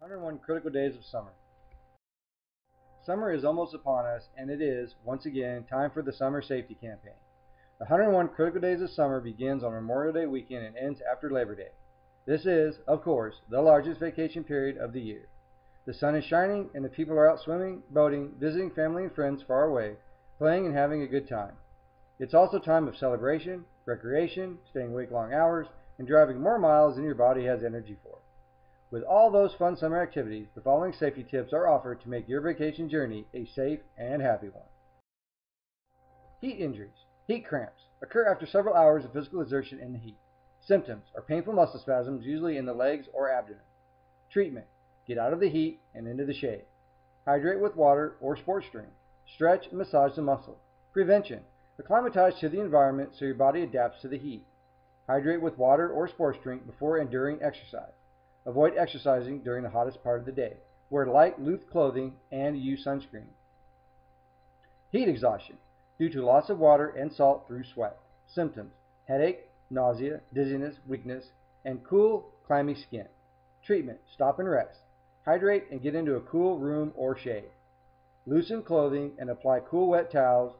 101 Critical Days of Summer. Summer is almost upon us, and it is, once again, time for the Summer Safety Campaign. The 101 Critical Days of Summer begins on Memorial Day weekend and ends after Labor Day. This is, of course, the largest vacation period of the year. The sun is shining, and the people are out swimming, boating, visiting family and friends far away, playing and having a good time. It's also time of celebration, recreation, staying awake long hours, and driving more miles than your body has energy for. With all those fun summer activities, the following safety tips are offered to make your vacation journey a safe and happy one. Heat injuries, heat cramps, occur after several hours of physical exertion in the heat. Symptoms are painful muscle spasms, usually in the legs or abdomen. Treatment: get out of the heat and into the shade. Hydrate with water or sports drink. Stretch and massage the muscle. Prevention: acclimatize to the environment so your body adapts to the heat. Hydrate with water or sports drink before and during exercise. Avoid exercising during the hottest part of the day. Wear light, loose clothing and use sunscreen. Heat exhaustion, due to loss of water and salt through sweat. Symptoms: headache, nausea, dizziness, weakness, and cool, clammy skin. Treatment: stop and rest. Hydrate and get into a cool room or shade. Loosen clothing and apply cool wet towels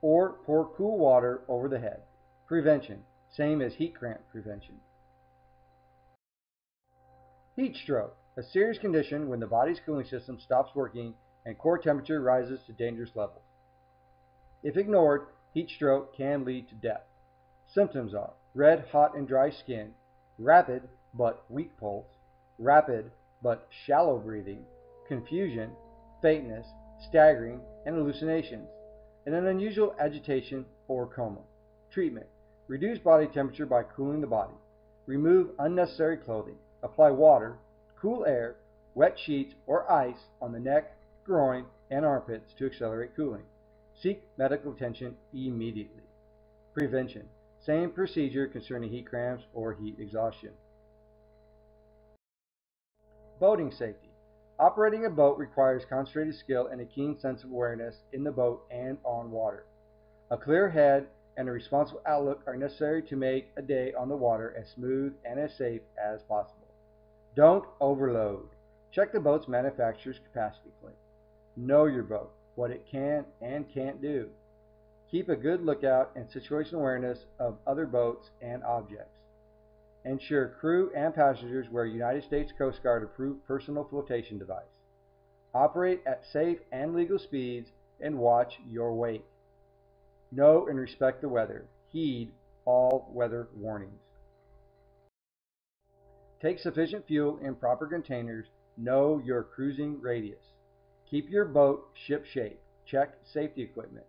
or pour cool water over the head. Prevention: same as heat cramp prevention. Heat stroke, a serious condition when the body's cooling system stops working and core temperature rises to dangerous levels. If ignored, heat stroke can lead to death. Symptoms are red, hot, and dry skin, rapid but weak pulse, rapid but shallow breathing, confusion, faintness, staggering, and hallucinations, and an unusual agitation or coma. Treatment: reduce body temperature by cooling the body. Remove unnecessary clothing. Apply water, cool air, wet sheets, or ice on the neck, groin, and armpits to accelerate cooling. Seek medical attention immediately. Prevention: same procedure concerning heat cramps or heat exhaustion. Boating safety. Operating a boat requires concentrated skill and a keen sense of awareness in the boat and on water. A clear head and a responsible outlook are necessary to make a day on the water as smooth and as safe as possible. Don't overload. Check the boat's manufacturer's capacity plate. Know your boat, what it can and can't do. Keep a good lookout and situational awareness of other boats and objects. Ensure crew and passengers wear United States Coast Guard approved personal flotation device. Operate at safe and legal speeds and watch your weight. Know and respect the weather. Heed all weather warnings. Take sufficient fuel in proper containers. Know your cruising radius. Keep your boat ship-shape. Check safety equipment.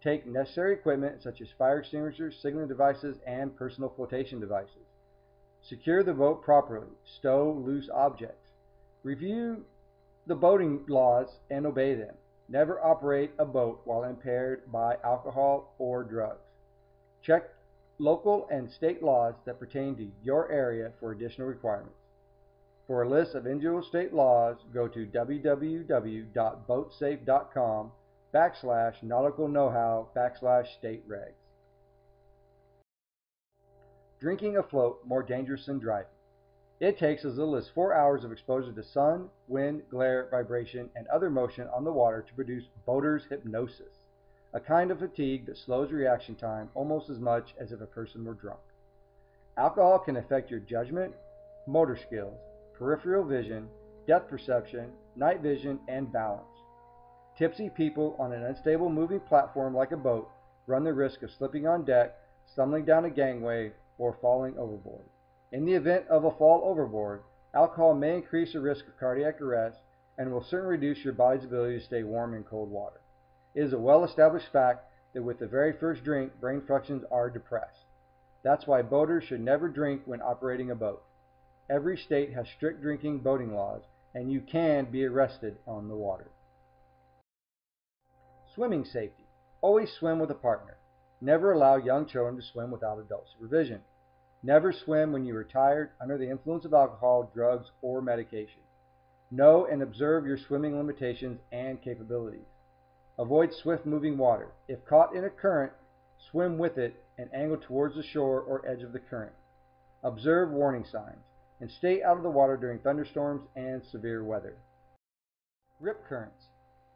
Take necessary equipment such as fire extinguishers, signaling devices, and personal flotation devices. Secure the boat properly. Stow loose objects. Review the boating laws and obey them. Never operate a boat while impaired by alcohol or drugs. Check local and state laws that pertain to your area for additional requirements. For a list of individual state laws, go to www.boatsafe.com/nauticalknowhow/state regs. Drinking afloat more dangerous than driving. It takes as little as 4 hours of exposure to sun, wind, glare, vibration, and other motion on the water to produce boater's hypnosis, a kind of fatigue that slows reaction time almost as much as if a person were drunk. Alcohol can affect your judgment, motor skills, peripheral vision, depth perception, night vision, and balance. Tipsy people on an unstable moving platform like a boat run the risk of slipping on deck, stumbling down a gangway, or falling overboard. In the event of a fall overboard, alcohol may increase the risk of cardiac arrest and will certainly reduce your body's ability to stay warm in cold water. It is a well-established fact that with the very first drink, brain functions are depressed. That's why boaters should never drink when operating a boat. Every state has strict drinking boating laws, and you can be arrested on the water. Swimming safety. Always swim with a partner. Never allow young children to swim without adult supervision. Never swim when you are tired, under the influence of alcohol, drugs, or medication. Know and observe your swimming limitations and capabilities. Avoid swift-moving water. If caught in a current, swim with it and angle towards the shore or edge of the current. Observe warning signs. and stay out of the water during thunderstorms and severe weather. Rip currents.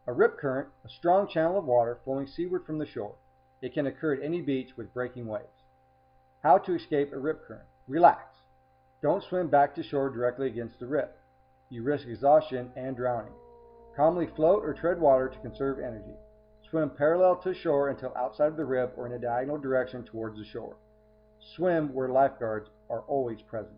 A rip current, a strong channel of water flowing seaward from the shore. It can occur at any beach with breaking waves. How to escape a rip current? Relax. Don't swim back to shore directly against the rip. You risk exhaustion and drowning. Calmly float or tread water to conserve energy. Swim parallel to shore until outside of the rip or in a diagonal direction towards the shore. Swim where lifeguards are always present.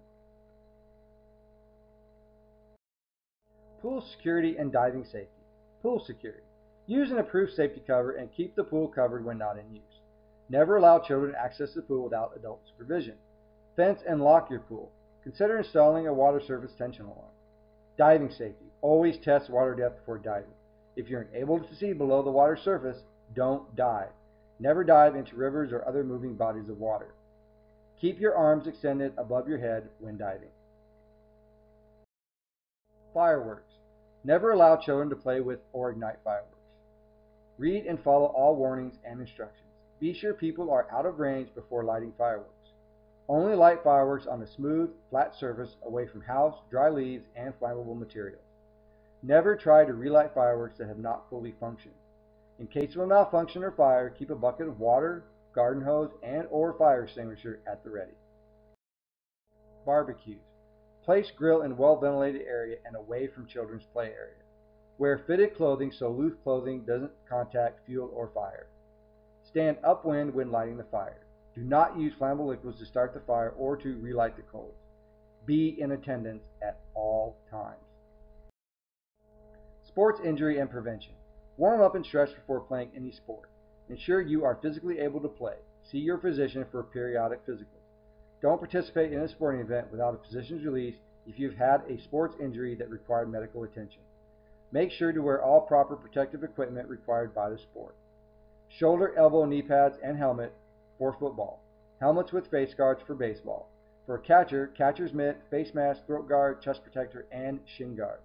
Pool security and diving safety. Pool security. Use an approved safety cover and keep the pool covered when not in use. Never allow children access the pool without adult supervision. Fence and lock your pool. Consider installing a water surface tension alarm. Diving safety. Always test water depth before diving. If you're unable to see below the water surface, don't dive. Never dive into rivers or other moving bodies of water. Keep your arms extended above your head when diving. Fireworks. Never allow children to play with or ignite fireworks. Read and follow all warnings and instructions. Be sure people are out of range before lighting fireworks. Only light fireworks on a smooth, flat surface away from house, dry leaves, and flammable materials. Never try to relight fireworks that have not fully functioned. In case of a malfunction or fire, keep a bucket of water, garden hose, and/or fire extinguisher at the ready. Barbecues. Place grill in well-ventilated area and away from children's play area. Wear fitted clothing so loose clothing doesn't contact fuel or fire. Stand upwind when lighting the fire. Do not use flammable liquids to start the fire or to relight the coals. Be in attendance at all times. Sports injury and prevention. Warm up and stretch before playing any sport. Ensure you are physically able to play. See your physician for periodic physicals. Don't participate in a sporting event without a physician's release if you've had a sports injury that required medical attention. Make sure to wear all proper protective equipment required by the sport. Shoulder, elbow, knee pads, and helmet for football. Helmets with face guards for baseball. For a catcher, catcher's mitt, face mask, throat guard, chest protector, and shin guards.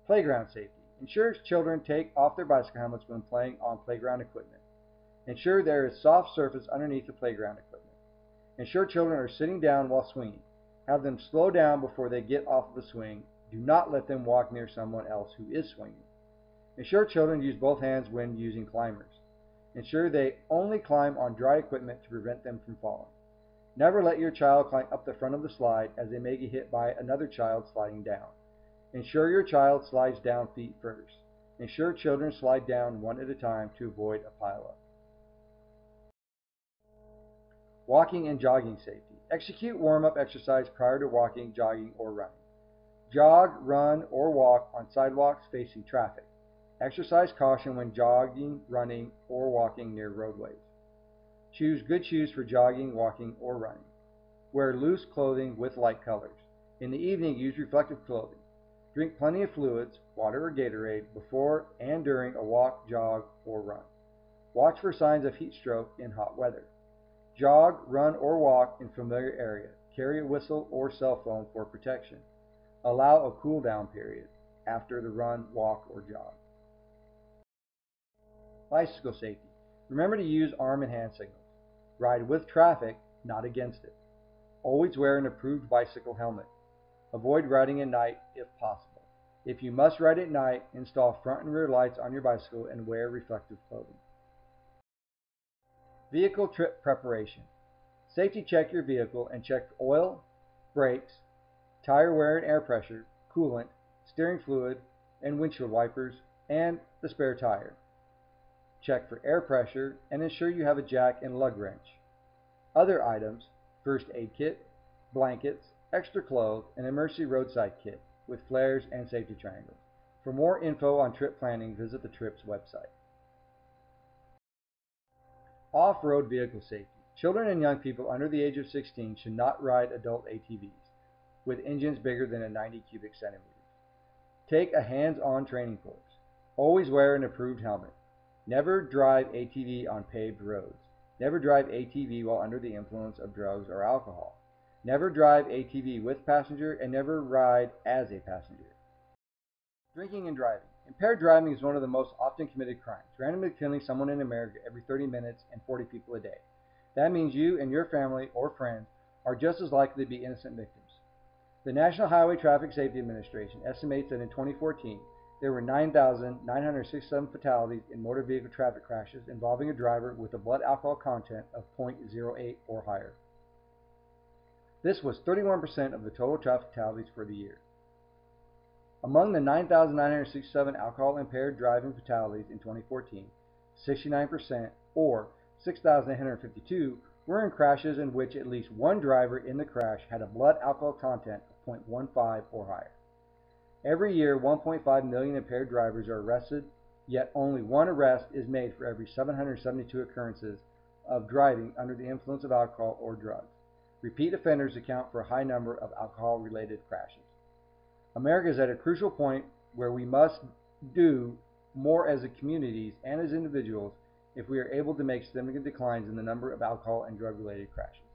Playground safety. Ensure children take off their bicycle helmets when playing on playground equipment. Ensure there is soft surface underneath the playground equipment. Ensure children are sitting down while swinging. Have them slow down before they get off of the swing. Do not let them walk near someone else who is swinging. Ensure children use both hands when using climbers. Ensure they only climb on dry equipment to prevent them from falling. Never let your child climb up the front of the slide as they may get hit by another child sliding down. Ensure your child slides down feet first. Ensure children slide down one at a time to avoid a pileup. Walking and jogging safety. Execute warm-up exercise prior to walking, jogging, or running. Jog, run, or walk on sidewalks facing traffic. Exercise caution when jogging, running, or walking near roadways. Choose good shoes for jogging, walking, or running. Wear loose clothing with light colors. In the evening, use reflective clothing. Drink plenty of fluids, water or Gatorade, before and during a walk, jog, or run. Watch for signs of heat stroke in hot weather. Jog, run, or walk in familiar area. Carry a whistle or cell phone for protection. Allow a cool down period after the run, walk, or jog. Bicycle safety. Remember to use arm and hand signals. Ride with traffic, not against it. Always wear an approved bicycle helmet. Avoid riding at night if possible. If you must ride at night, install front and rear lights on your bicycle and wear reflective clothing. Vehicle trip preparation. Safety check your vehicle and check for oil, brakes, tire wear and air pressure, coolant, steering fluid, and windshield wipers, and the spare tire. Check for air pressure and ensure you have a jack and lug wrench. Other items: first aid kit, blankets, extra clothes, and emergency roadside kit with flares and safety triangles. For more info on trip planning, visit the TRIP's website. Off-road vehicle safety. Children and young people under the age of 16 should not ride adult ATVs with engines bigger than 90 cubic centimeters. Take a hands-on training course. Always wear an approved helmet. Never drive ATV on paved roads. Never drive ATV while under the influence of drugs or alcohol. Never drive ATV with passenger and never ride as a passenger. Drinking and driving. Impaired driving is one of the most often committed crimes, randomly killing someone in America every 30 minutes and 40 people a day. That means you and your family or friends are just as likely to be innocent victims. The National Highway Traffic Safety Administration estimates that in 2014, there were 9,967 fatalities in motor vehicle traffic crashes involving a driver with a blood alcohol content of 0.08 or higher. This was 31% of the total traffic fatalities for the year. Among the 9,967 alcohol-impaired driving fatalities in 2014, 69%, or 6,852, were in crashes in which at least one driver in the crash had a blood alcohol content of 0.15 or higher. Every year, 1.5 million impaired drivers are arrested, yet only one arrest is made for every 772 occurrences of driving under the influence of alcohol or drugs. Repeat offenders account for a high number of alcohol-related crashes. America is at a crucial point where we must do more as communities and as individuals if we are able to make significant declines in the number of alcohol and drug-related crashes.